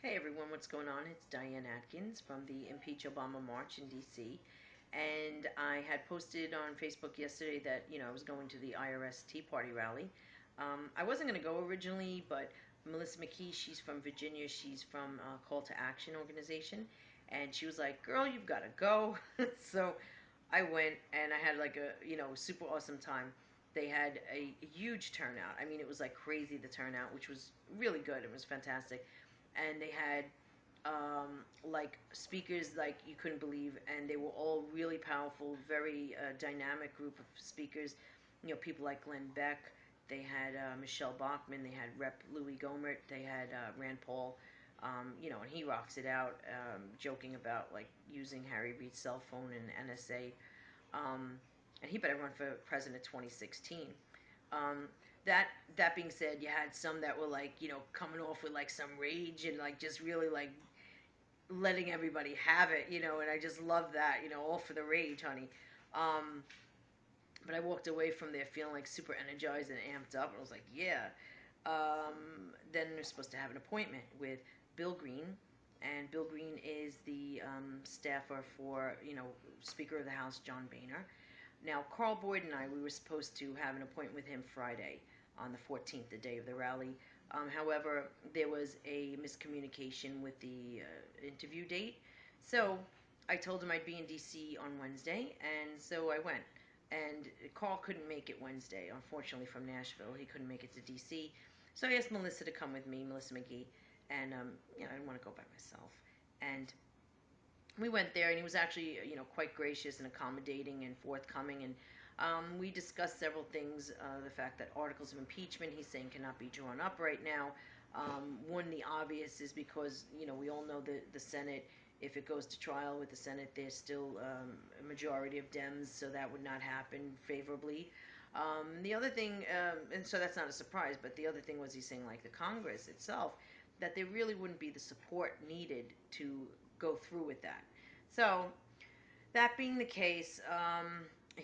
Hey everyone, what's going on? It's Diane Atkins from the Impeach Obama March in DC. And I had posted on Facebook yesterday that, I was going to the IRS Tea Party rally. I wasn't going to go originally, but Melissa McKee, she's from Virginia. She's from Call to Action organization. And she was like, girl, you've got to go. So I went and I had like a, super awesome time. They had a huge turnout. I mean, it was like crazy, the turnout, which was really good. It was fantastic. And they had like speakers like you couldn't believe, and they were all really powerful, very dynamic group of speakers. People like Glenn Beck. They had Michelle Bachmann. They had Rep Louis Gohmert. They had Rand Paul. And he rocks it out, joking about like using Harry Reid's cell phone and NSA. And he better run for president 2016. Um, that being said, you had some that were like, coming off with like some rage and like just really like letting everybody have it, and I just love that, all for the rage, honey. Um, but I walked away from there feeling like super energized and amped up. And I was like, yeah. Then they're supposed to have an appointment with Bill Greene, and Bill Greene is the staffer for, Speaker of the House John Boehner. Now, Carl Boyd and I, we were supposed to have an appointment with him Friday on the 14th, the day of the rally. However, there was a miscommunication with the interview date. So I told him I'd be in DC on Wednesday, and so I went. And Carl couldn't make it Wednesday, unfortunately, from Nashville. He couldn't make it to DC. So I asked Melissa to come with me, Melissa McGee, and I didn't want to go by myself. And we went there, and he was actually, quite gracious and accommodating and forthcoming. And we discussed several things. The fact that articles of impeachment, he's saying, cannot be drawn up right now. One, the obvious is because, we all know the Senate, if it goes to trial with the Senate, there's still a majority of Dems, so that would not happen favorably. The other thing, and so that's not a surprise, but the other thing was he's saying, like the Congress itself, that there really wouldn't be the support needed to go through with that. So, that being the case,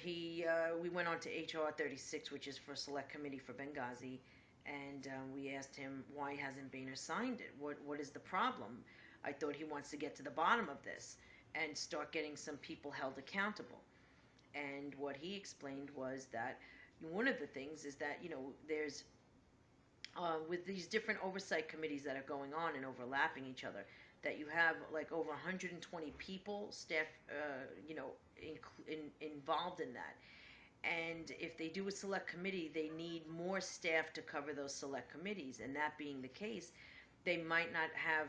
we went on to HR 36, which is for Select Committee for Benghazi, and we asked him why hasn't Boehner signed it. What is the problem? I thought he wants to get to the bottom of this and start getting some people held accountable. And what he explained was that one of the things is that there's with these different oversight committees that are going on and overlapping each other, that you have like over 120 people, staff, involved in that. And if they do a select committee, they need more staff to cover those select committees. And that being the case, they might not have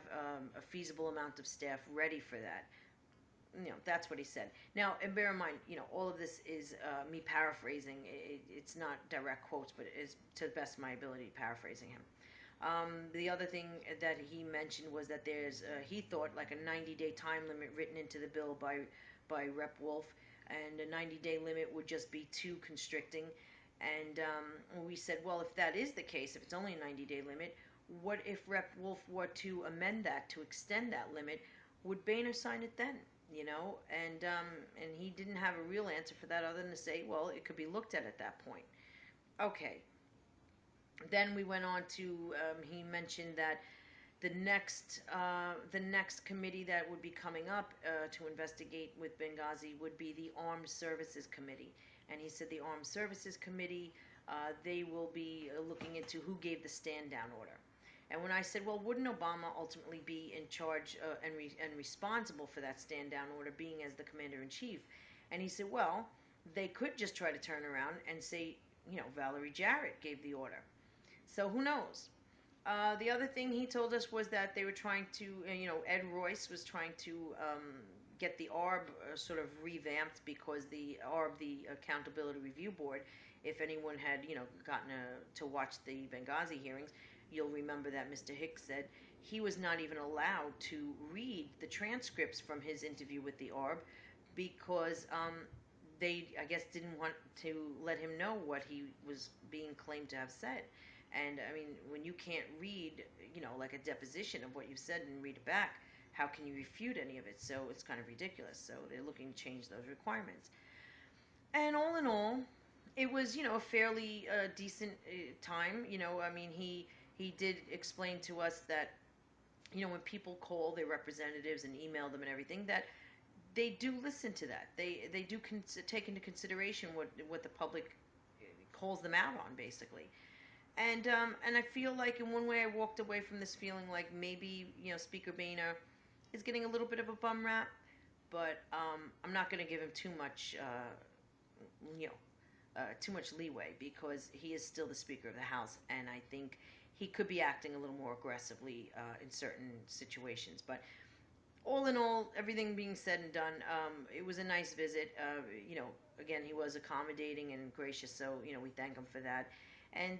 a feasible amount of staff ready for that. That's what he said. Now, and bear in mind, all of this is me paraphrasing. It's not direct quotes, but it is to the best of my ability paraphrasing him. The other thing that he mentioned was that there's, he thought, like a 90-day time limit written into the bill by Rep Wolf, and a 90-day limit would just be too constricting. And we said, well, if that is the case, if it's only a 90-day limit, what if Rep Wolf were to amend that to extend that limit? Would Boehner sign it then? And he didn't have a real answer for that other than to say, well, it could be looked at that point. Okay. Then we went on to, he mentioned that the next committee that would be coming up to investigate with Benghazi would be the Armed Services Committee. And he said the Armed Services Committee, they will be looking into who gave the stand down order. And when I said, well, wouldn't Obama ultimately be in charge and responsible for that stand down order, being as the commander in chief? And he said, well, they could just try to turn around and say, Valerie Jarrett gave the order. So who knows? The other thing he told us was that they were trying to, Ed Royce was trying to get the ARB sort of revamped, because the ARB, the Accountability Review Board, if anyone had, gotten to watch the Benghazi hearings, you'll remember that Mr. Hicks said he was not even allowed to read the transcripts from his interview with the ARB, because they, I guess, didn't want to let him know what he was being claimed to have said. And I mean, when you can't read, like a deposition of what you've said and read it back, how can you refute any of it? So it's kind of ridiculous. So they're looking to change those requirements. And all in all, it was, a fairly decent time. I mean, he did explain to us that when people call their representatives and email them and everything, that they do listen to that. They do take into consideration what the public calls them out on, basically. And I feel like in one way I walked away from this feeling like maybe Speaker Boehner is getting a little bit of a bum rap, but I'm not going to give him you know, too much leeway because he is still the Speaker of the House, and I think he could be acting a little more aggressively in certain situations. But all in all, everything being said and done, it was a nice visit. Again, he was accommodating and gracious, so we thank him for that, and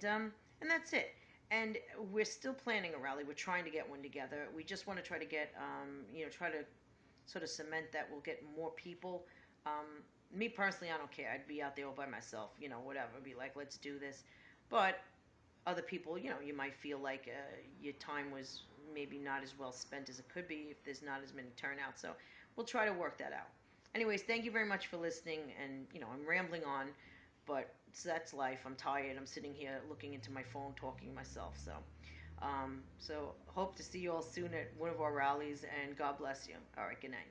that's it. And we're still planning a rally. We're trying to get one together. We just want to try to get, try to sort of cement that we'll get more people. Me personally, I don't care. I'd be out there all by myself, whatever. Be like, let's do this. But other people, you might feel like your time was maybe not as well spent as it could be if there's not as many turnouts. So we'll try to work that out. Anyways, thank you very much for listening. And, I'm rambling on, but that's life. I'm tired. I'm sitting here looking into my phone, talking to myself. So hope to see you all soon at one of our rallies, and God bless you. All right, good night.